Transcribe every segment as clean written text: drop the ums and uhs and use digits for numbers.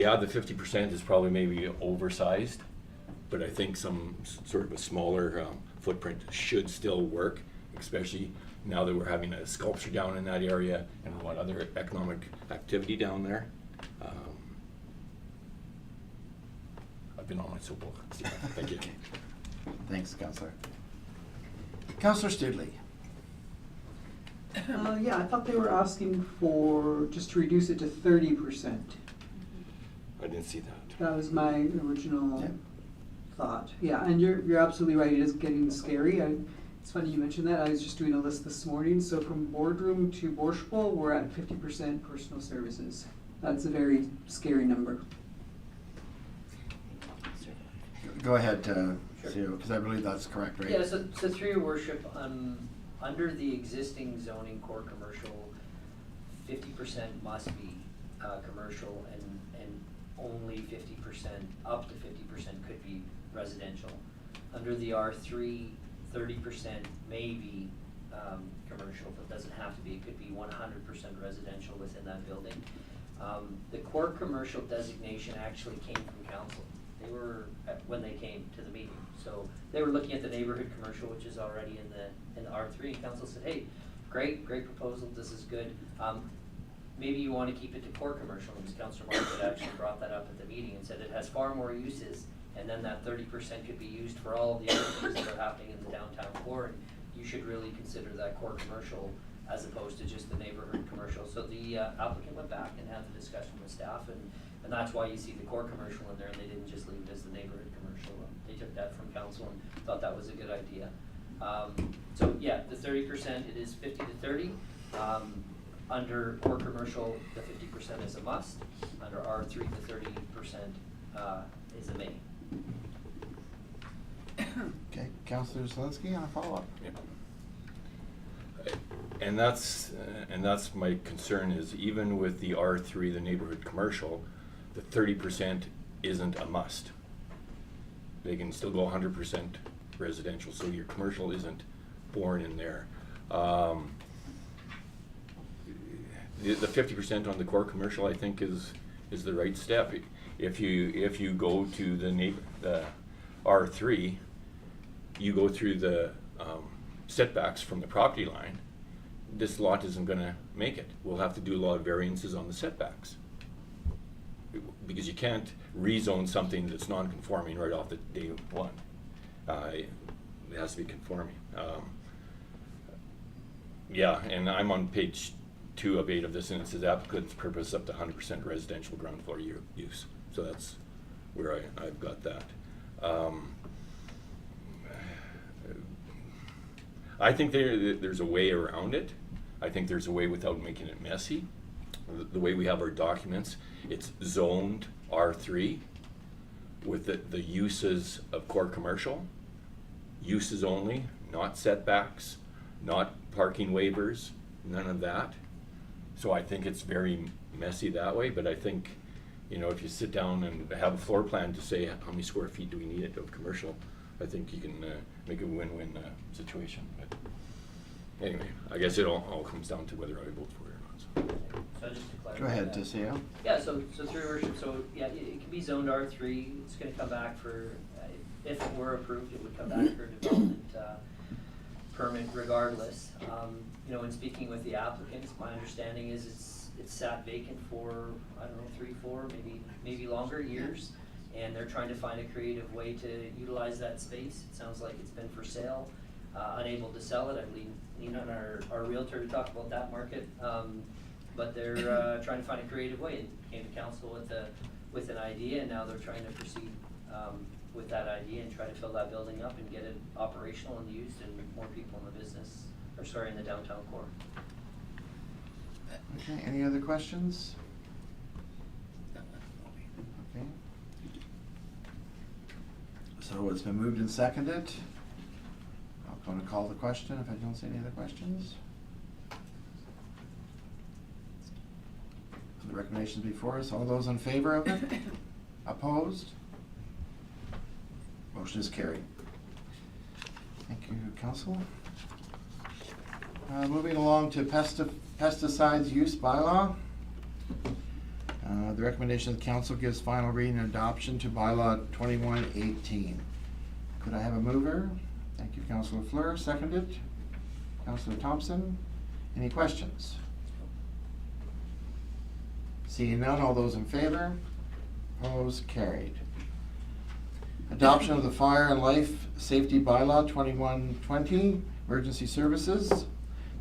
Yeah, the 50% is probably maybe oversized, but I think some sort of a smaller footprint should still work, especially now that we're having a sculpture down in that area and what other economic activity down there. I've been on my soapbox. Thank you. Thanks, Councillor. Councillor Studley. Yeah, I thought they were asking for just to reduce it to 30%. I didn't see that. That was my original Yeah. thought. Yeah, and you're absolutely right. It is getting scary. It's funny you mentioned that. I was just doing a list this morning. So from boardroom to Borscht Bowl, we're at 50% personal services. That's a very scary number. Go ahead, because I believe that's correct, right? Yeah, so through your worship, under the existing zoning core commercial, 50% must be commercial and only 50%, up to 50% could be residential. Under the R3, 30% may be commercial, but doesn't have to be. It could be 100% residential within that building. The core commercial designation actually came from council. They were, when they came to the meeting. So they were looking at the neighborhood commercial, which is already in the R3, and council said, hey, great proposal, this is good. Maybe you want to keep it to core commercial, because Councillor Mark had actually brought that up at the meeting and said it has far more uses, and then that 30% could be used for all of the other things that are happening in the downtown core, and you should really consider that core commercial as opposed to just the neighborhood commercial. So the applicant went back and had the discussion with staff, and that's why you see the core commercial in there, and they didn't just leave it as the neighborhood commercial. They took that from council and thought that was a good idea. So yeah, the 30%, it is 50 to 30. Under core commercial, the 50% is a must. Under R3, the 30% is a may. Okay, Councillor Zelinski on a follow-up. Yeah. And that's my concern is even with the R3, the neighborhood commercial, the 30% isn't a must. They can still go 100% residential, so your commercial isn't born in there. The 50% on the core commercial, I think, is the right step. If you go to the R3, you go through the setbacks from the property line. This lot isn't going to make it. We'll have to do a lot of variances on the setbacks because you can't rezone something that's non-conforming right off the day one. It has to be conforming. Yeah, and I'm on page 2 of 8 of this, and it says applicant's purpose up to 100% residential ground floor use. So that's where I've got that. I think there's a way around it. I think there's a way without making it messy. The way we have our documents, it's zoned R3 with the uses of core commercial, uses only, not setbacks, not parking waivers, none of that. So I think it's very messy that way, but I think, if you sit down and have a floor plan to say how many square feet do we need of commercial, I think you can make a win-win situation. But anyway, I guess it all comes down to whether I vote for it or not. So just to clarify. Go ahead, that. Deseo. Yeah, so through your worship, so yeah, it can be zoned R3. It's going to come back for, if it were approved, it would come back for a development permit regardless. In speaking with the applicants, my understanding is it's sat vacant for, I don't know, 3, 4, maybe longer years, and they're trying to find a creative way to utilize that space. It sounds like it's been for sale, unable to sell it. I lean on our realtor to talk about that market, but they're trying to find a creative way, and came to council with an idea, and now they're trying to proceed with that idea and try to fill that building up and get it operational and used, and more people in the business, in the downtown core. Okay, any other questions? Okay. So it's been moved and seconded. I'm going to call the question if I don't see any other questions. The recommendations before us, all those in favor of it? Opposed? Motion is carried. Thank you, Council. Moving along to pesticides use bylaw. The recommendation of the council gives final reading and adoption to bylaw 2118. Could I have a mover? Thank you, Councillor Fleur. Seconded. Councillor Thompson. Any questions? Seeing none, all those in favor? Opposed? Carried. Adoption of the Fire and Life Safety Bylaw 2120, Emergency Services.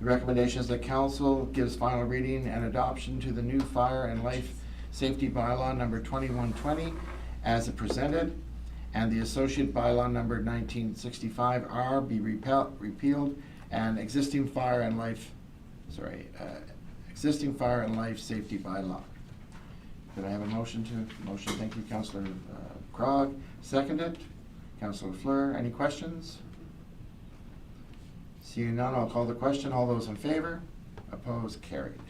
The recommendation is that council gives final reading and adoption to the new Fire and Life Safety Bylaw number 2120 as presented, and the associate bylaw number 1965R be repealed, and existing Fire and Life Safety Bylaw. Could I have a motion motion? Thank you, Councillor Krog. Seconded. Councillor Fleur. Any questions? Seeing none, I'll call the question. All those in favor? Opposed? Carried.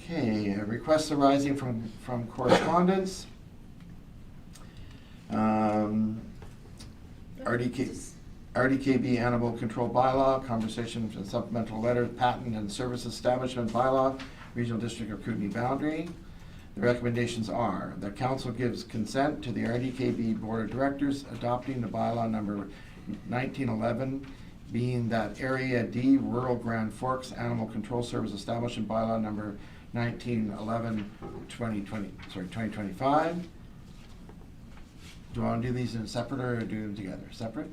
Okay, requests arising from correspondence. RDKB Animal Control Bylaw, Conversations and Supplemental Letter, Patent and Service Establishment Bylaw, Regional District of Kootenay Boundary. The recommendations are that council gives consent to the RDKB Board of Directors adopting the bylaw number 1911, being that Area D Rural Grand Forks Animal Control Service Establishment Bylaw number 1911, 2025. Do I want to do these in separate or do them together? Separate?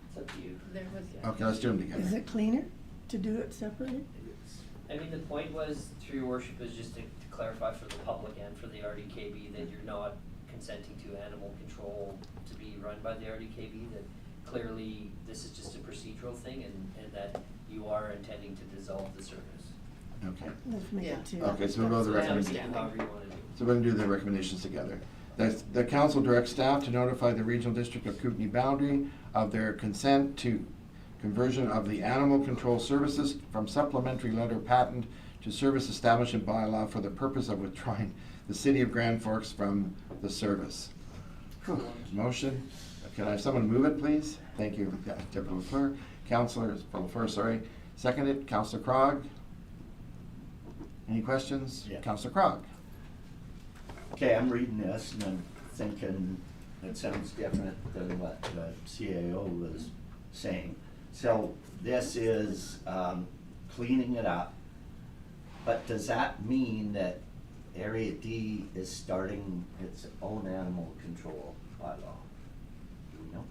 It's up to you. Okay, let's do them Is together. it cleaner to do it separately? I mean, the point was, through your worship, is just to clarify for the public and for the RDKB that you're not consenting to animal control to be run by the RDKB, that clearly this is just a procedural thing and that you are intending to dissolve the service. Okay. Let's make it two. Okay, so we'll go to the So have it recommendation. however you want to do. So we're going to do the recommendations together. The council directs staff to notify the Regional District of Kootenay Boundary of their consent to conversion of the animal control services from supplementary letter patent to service establishment bylaw for the purpose of withdrawing the city of Grand Forks from the service. Motion. Can I have someone move it, please? Thank you, Deputy LaFleur. Councillor LaFleur, sorry. Seconded, Councillor Krog. Any questions? Yeah. Councillor Krog. Okay, I'm reading this and I'm thinking it sounds different than what the CAO was saying. So this is cleaning it up, but does that mean that Area D is starting its own animal control bylaw? Do we know?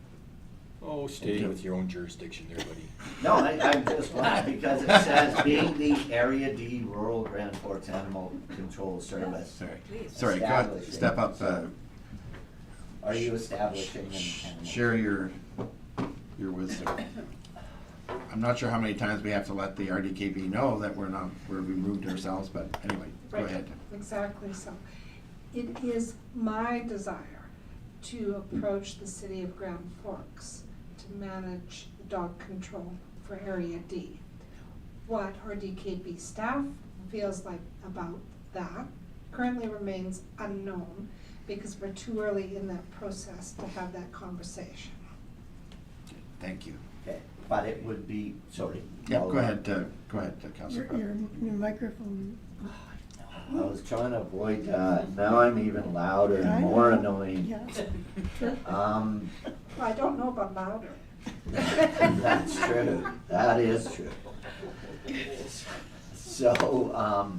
Oh, stay with your own jurisdiction there, buddy. No, I'm just wondering because it says being the Area D Rural Grand Forks Animal Control Service. Sorry, go ahead, step up. Are you establishing an animal? Share your wisdom. I'm not sure how many times we have to let the RDKB know that we're removed ourselves, but anyway, go Right, ahead. exactly so. It is my desire to approach the city of Grand Forks to manage the dog control for Area D. What our DKB staff feels like about that currently remains unknown because we're too early in that process to have that conversation. Thank you. Okay, but it would be, sorry. Yeah, go ahead, Councillor Krog. Your microphone. I was trying to avoid that. Now I'm even louder and more annoying. Yeah. I don't know about louder. That's true. That is true. So,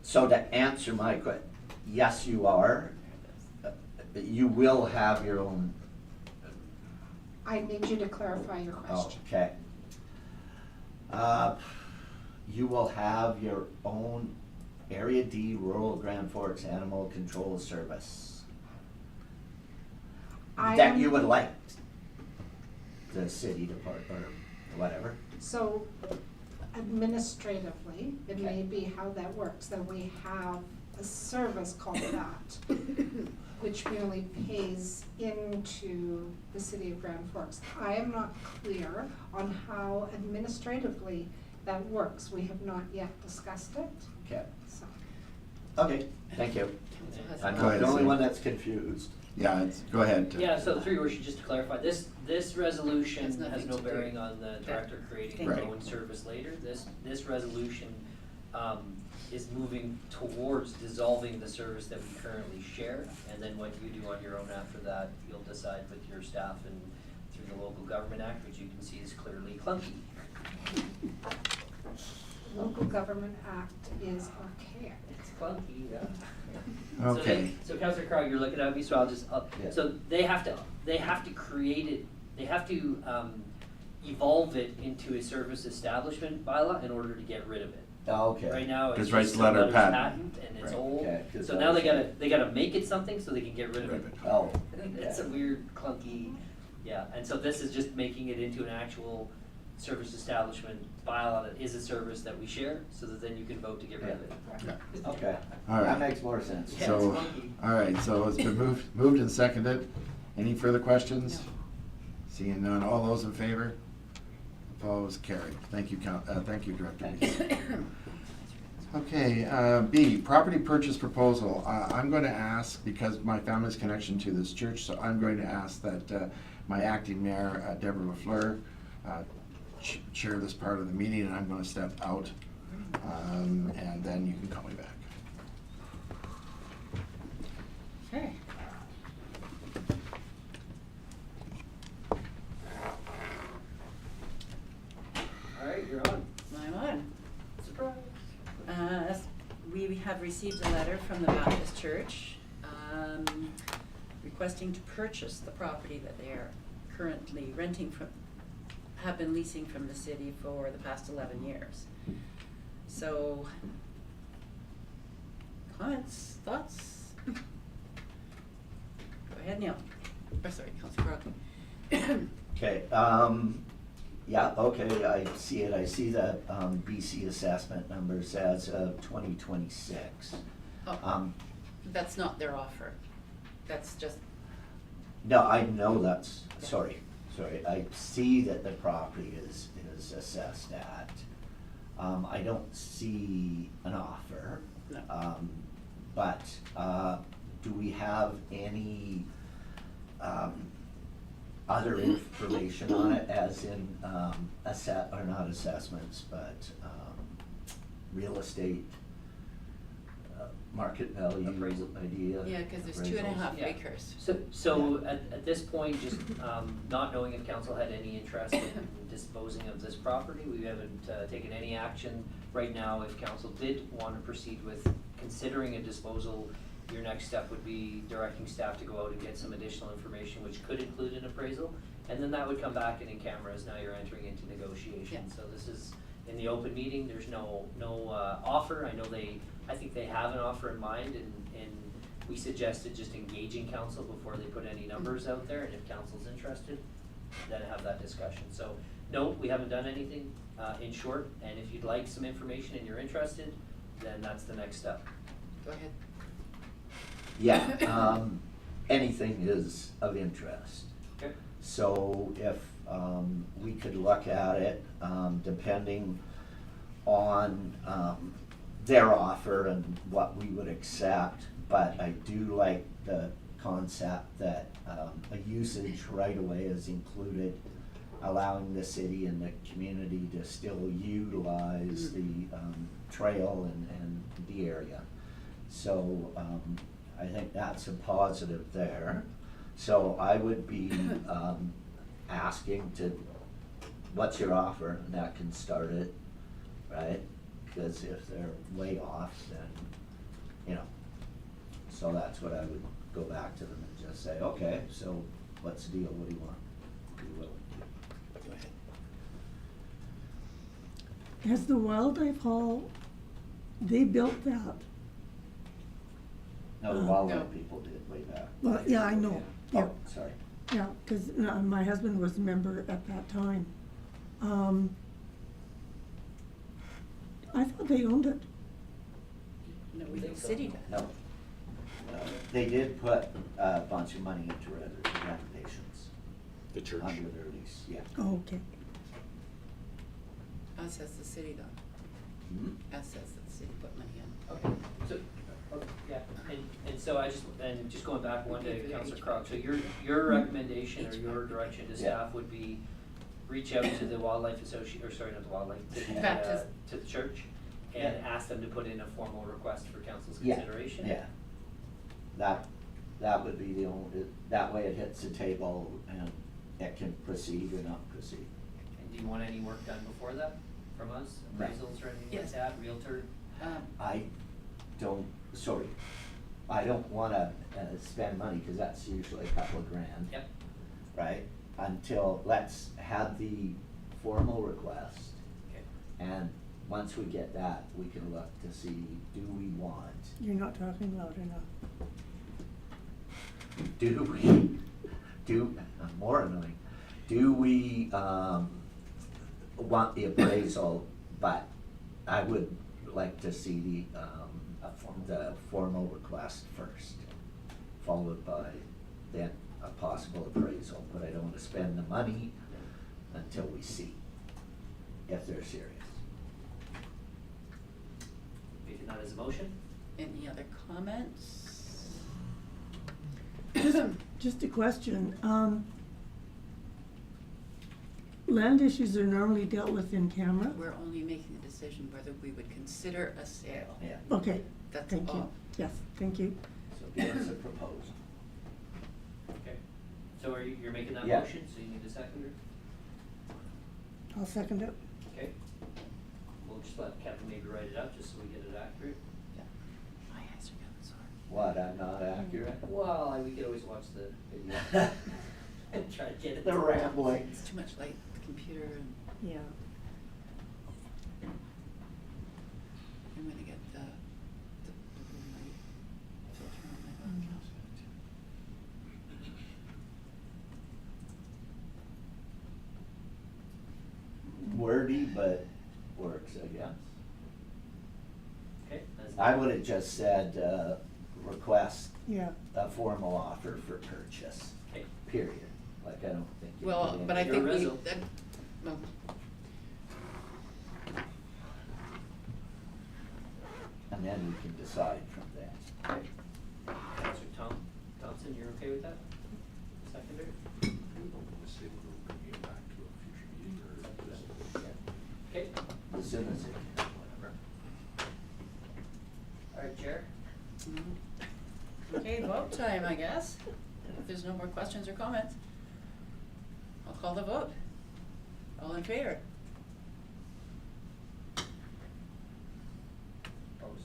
so to answer my question, yes, you are. You will have your own. I need you to clarify your question. Okay. You will have your own Area D Rural Grand Forks Animal Control Service. That you would like the city department or whatever. So administratively, it may Okay. be how that works, that we have a service called that, which merely pays into the city of Grand Forks. I am not clear on how administratively that works. We have not yet discussed it, Okay. so. Okay, thank you. I'm Go not ahead, the only Sam. one that's confused. Yeah, go ahead. Yeah, so through your worship, just to clarify, this resolution Has has nothing no to do. bearing on the director creating Right. their own service later. This resolution is moving towards dissolving the service that we currently share, and then what you do on your own after that, you'll decide with your staff and through the Local Government Act, which you can see is clearly clunky. Local Government Act is archaic. It's clunky, yeah. Okay. So Councillor Crowd, you're looking at me, so I'll just, Yeah. so they have to create it, they have to, evolve it into a service establishment bylaw in order to get rid of it. Oh, okay. Right now, it's Because rights just a letter letters patent. and it's Right. old, Okay, 'cause so I now was- they gotta make it something so they can get rid of it. Oh, It's a okay. weird, clunky, yeah, and so this is just making it into an actual service establishment bylaw that is a service that we share, so that then you can vote to get rid of it. Yeah. Okay, All right. that makes more sense. Yeah, So, it's funky. all right, so it's been moved and seconded. Any further questions? Seeing none, all those in favor? Opposed, carried. Thank you, thank you, Director. Okay, B, property purchase proposal. I'm going to ask, because my family's connection to this church, so I'm going to ask that my acting mayor, Deborah LaFleur, chair this part of the meeting, and I'm going to step out, and then you can call me back. Okay. All right, you're on. I'm on. Surprise. We have received a letter from the Baptist Church requesting to purchase the property that they are currently renting from, have been leasing from the city for the past 11 years. So, comments, thoughts? Go ahead, Neil. Oh, sorry, Councilor Crowley. Okay, yeah, okay, I see it, I see the, BC assessment numbers as of 2026. Oh, that's not their offer. That's just, No, I know that's, sorry, I see that the property is assessed at. I don't see an offer. No. But, do we have any, other information on it, as in, or not assessments, but, real estate, market value Appraisal. idea? yeah, because there's 2.5 Yeah. acres. So at this point, just not knowing if council had any interest in disposing of this property, we haven't taken any action. Right now, if council did want to proceed with considering a disposal, your next step would be directing staff to go out and get some additional information, which could include an appraisal. And then that would come back and in cameras, now you're entering into negotiations. Yeah. So this is in the open meeting, there's no offer. I know I think they have an offer in mind, and we suggested just engaging council before they put any numbers out there, and if council's interested, then have that discussion. So, no, we haven't done anything, in short, and if you'd like some information and you're interested, then that's the next step. Go ahead. Yeah, anything is of interest. Okay. So if, we could look at it, depending on, their offer and what we would accept, but I do like the concept that, a usage right away is included, allowing the city and the community to still utilize the, trail and the area. So, I think that's a positive there. So I would be, asking to, what's your offer, and that can start it, right? Because if they're way off, then, you know, so that's what I would go back to them and just say, okay, so what's the deal, what do you want? We will. Go ahead. Has the wildlife hall, they built that? No, the No. wildlife people did way back. Well, yeah, I know, yeah. Oh, sorry. Yeah, because my husband was a member at that time. I thought they owned it. No, We think the so. city does. No. No, they did put a bunch of money into renovations The church. under their lease, yeah. Oh, okay. Us as the city though. Hmm? Us as the city put money in. Okay, so, yeah, and so just going back one to Councilor Crog, so your recommendation or your direction to Yeah. staff would be reach out to the wildlife or sorry, not the wildlife, to the, Baptist. to the church, and ask them to put in a formal request for council's Yeah, consideration? yeah. That would be the only, that way it hits the table and it can proceed or not proceed. And do you want any work done before that from us, No. appraisals or anything like Yes. that, realtor? I don't wanna spend money, cause that's usually a couple of grand. Yep. Right, until, let's have the formal request, Okay. and once we get that, we can look to see, do we want, You're not talking loud enough. more annoying, do we, want the appraisal, but I would like to see the formal request first, followed by then a possible appraisal, but I don't wanna spend the money until we see if they're serious. Making that as a motion? Any other comments? Just a question, land issues are normally dealt with in camera? We're only making the decision whether we would consider a sale. Yeah, Okay, That's thank you. all. Yes, thank you. so give us a proposal. Okay. So you're making that Yeah. motion, so you need a seconder? I'll second it. Okay. We'll just let Kevin maybe write it up, just so we get it accurate. My eyes are getting sore. What, I'm not accurate? Well, we could always watch the video and try to get it. The rambling. It's too much light, the computer, and Yeah. I'm gonna get the blue light filter on my webcam. Wordy, but works, I guess. Okay. as- I would've just said, request Yeah. a formal offer for purchase, Okay. period. Like, I don't think. you Well, put but I in- Your think we, resol. well, And then we can decide from there. Okay. Counselor Thompson, you're okay with that? Seconder? Okay. As soon as it can, whatever. All right, Chair? okay, vote time, I guess. If there's no more questions or comments, I'll call the vote. All in favor? Opposed?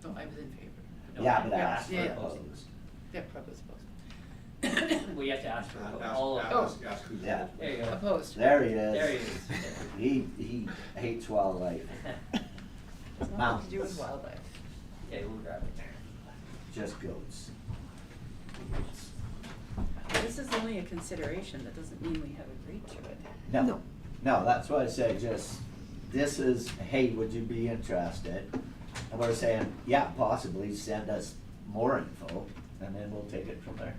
Oh, I was in favor. No, Yeah, but you I asked asked for for opposed. opposed. Yeah, probably opposed. We have to ask for Ask- all of ask- them. ask who's Yeah. There you go. Opposed. There he is. There he is. He hates wildlife, It's nothing to do with wildlife. Okay, we'll grab it. just goats. This is only a consideration, that doesn't mean we have agreed to it. No, no, that's why I said just, this is, hey, would you be interested? And we're saying, yeah, possibly, send us more info, and then we'll take it from there.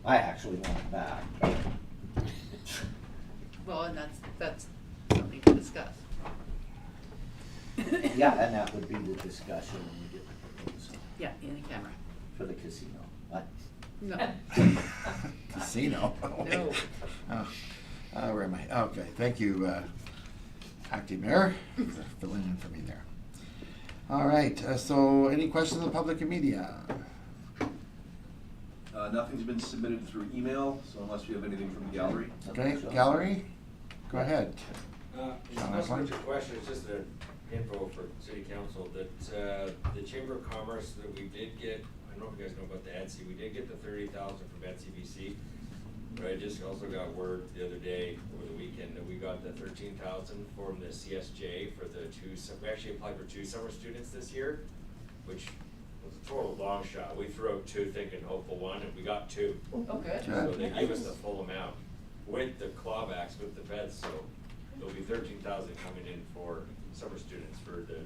I actually want it back. Well, and that's something to discuss. Yeah, and that would be the discussion when we get the proposal Yeah, in the camera. for the casino. What? No. Casino. No. Oh, where am I? Okay, thank you, Acting Mayor, for filling in for me there. All right, so any questions of the public and media? Nothing's been submitted through email, so unless we have anything from the gallery. Okay, gallery, go ahead. It's Sean not so much a Esling? question, it's just an info for city council, that, the Chamber of Commerce that we did get, I don't know if you guys know about the EDC, we did get the 30,000 from NCBC. But I just also got word the other day, over the weekend, that we got the 13,000 from the CSJ for the we actually applied for 2 summer students this year, which was a total long shot. We threw out 2 thinking hopeful 1, and we got 2. Oh, good. So they gave us the full amount with the clawbacks with the feds, so there'll be 13,000 coming in for summer students for the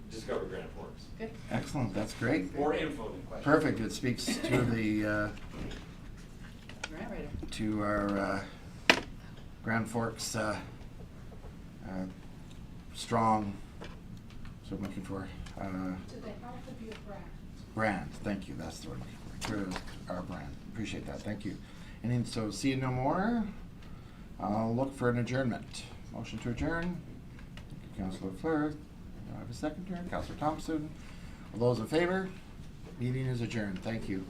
Discover Grand Forks. Good. Excellent, that's great. More info than questions. Perfect, it speaks to the, Grant writer. to our Grand Forks strong, that's what I'm looking for, Do they have to be a brand? brand, thank you, that's the word I'm looking for, our brand, appreciate that, thank you. And then, so see you no more, I'll look for an adjournment. Motion to adjourn. Thank you, Councilor Fleur. Do I have a second here? Councilor Thompson. All those in favor? Meeting is adjourned. Thank you.